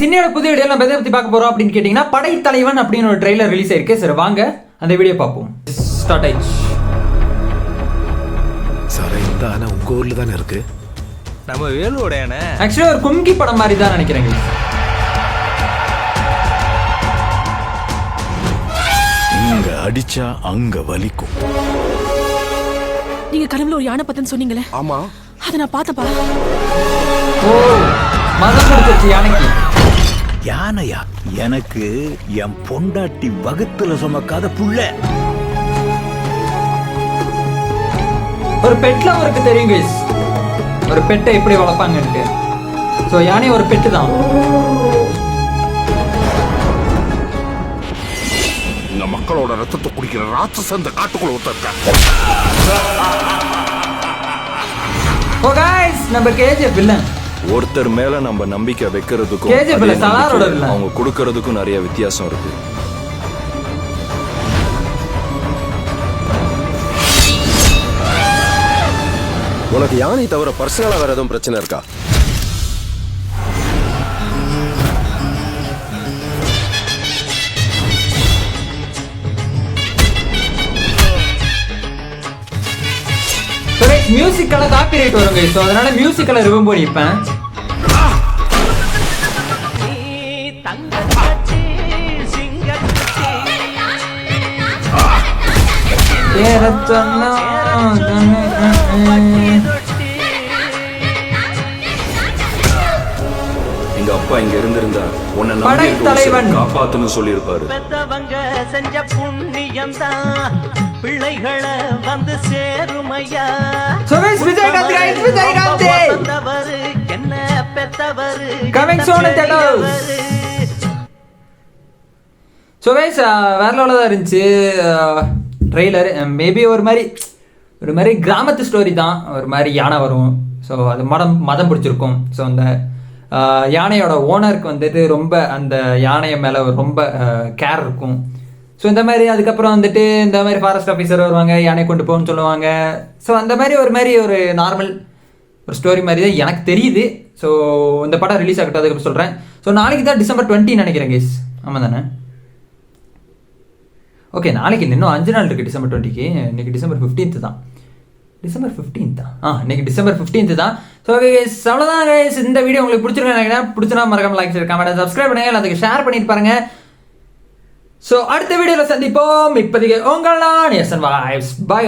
சின்ன புது வீடியோ நம்ம எதை பத்தி பார்க்க போறோம் அப்படின்னு கேட்டீங்கன்னா படைத்தலைவன் அப்படின்னு ஒரு ட்ரெய்லர் ரிலீஸ் ஆயிருக்கு. சரி வாங்க அந்த வீடியோ பார்ப்போம். ஸ்டார்ட் ஆயிடுச்சு. சார் இந்த ஆனா உங்க ஊர்ல தானே இருக்கு. நம்ம வேலோட யானை ஆக்சுவலி ஒரு கும்கி படம் மாதிரி தான் நினைக்கிறேங்க. இங்க அடிச்சா அங்க வலிக்கும். நீங்க கனவுல ஒரு யானை பத்தன்னு சொன்னீங்களே? ஆமா, அத நான் பார்த்தப்பா. ஓ மதம் பிடிச்சிருச்சு யானைக்கு. யானையா? எனக்கு என் பொண்டாட்டி வகுத்துல சுமக்காத புள்ள. ஒரு பெட்ல அவருக்கு தெரியும் கைஸ், ஒரு பெட்டை எப்படி வளர்ப்பாங்கன்ட்டு. ஸோ யானை ஒரு பெட்டு தான். இந்த மக்களோட ரத்தத்தை குடிக்கிற ராட்சச இந்த காட்டுக்குள்ள ஒருத்தர். ஓ கைஸ் நம்ம கேஜிஎஃப் வில்லன். ஒருத்தர் மேல நம்ம நம்பிக்கை வைக்கிறதுக்கும் KGF இல்ல, சலாரோட வில்லன். அவங்க கொடுக்கறதுக்கும் நிறைய வித்தியாசம் இருக்கு. உனக்கு யானை தவிர பர்சனலா வேற எதுவும் பிரச்சனை இருக்கா? மியூசிக்கெல்லாம் காப்பி ரைட் வரும் கைஸ். ஸோ அதனால மியூசிக்கெல்லாம் ரிமூவ் பண்ணிப்பேன். எங்க அப்பா இங்க இருந்திருந்தா உன்னை படைத்தலைவன் காப்பாத்துன்னு சொல்லியிருப்பாரு. பெத்தவங்க செஞ்ச புண்ணியம்தான் பிள்ளைகளை வந்து சேருமையா. விஜயகாந்த் guys, விஜயகாந்த் பெத்தவரு என்ன பெத்தவரு coming soon in theaters. So guys வேற லெவலில் தான் இருந்துச்சு ட்ரெய்லர். மேபி ஒரு மாதிரி கிராமத்து ஸ்டோரி தான். ஒரு மாதிரி யானை வரும். ஸோ அது மதம் பிடிச்சிருக்கும். ஸோ அந்த யானையோட ஓனருக்கு வந்துட்டு ரொம்ப அந்த யானையை மேலே ரொம்ப கேர் இருக்கும். ஸோ இந்த மாதிரி அதுக்கப்புறம் வந்துட்டு இந்த மாதிரி ஃபாரஸ்ட் ஆஃபீஸர் வருவாங்க, யானை கொண்டு போகணும்னு சொல்லுவாங்க. ஸோ அந்த மாதிரி ஒரு நார்மல் ஒரு ஸ்டோரி மாதிரி தான் எனக்கு தெரியுது. ஸோ இந்த படம் ரிலீஸ் ஆகட்டும், அதுக்கப்புறம் சொல்கிறேன். ஸோ நாளைக்கு தான் December 20 நினைக்கிறேன் கைஸ். ஆமாம் தானே? ஓகே, நாளைக்கு இன்னும் 5 நாள் இருக்குது December 20க்கு. இன்னைக்கு December 15th தான். December 15th தான். இன்னைக்கு December 15th தான். ஸோ அவ்வளோதான் கைஸ். இந்த வீடியோ உங்களுக்கு பிடிச்சிருக்கேன் நினைக்கிறேன். பிடிச்சினா மறக்காம லைக் ஷேர் கமெண்ட் சப்ஸ்கிரைப் பண்ணுங்க, அதுக்கு ஷேர் பண்ணிட்டு பாருங்க. ஸோ அடுத்த வீடியோவில் சந்திப்போம். இப்போதைக்கு உங்கள் நான் எஸ்என் வைப்ஸ். பை.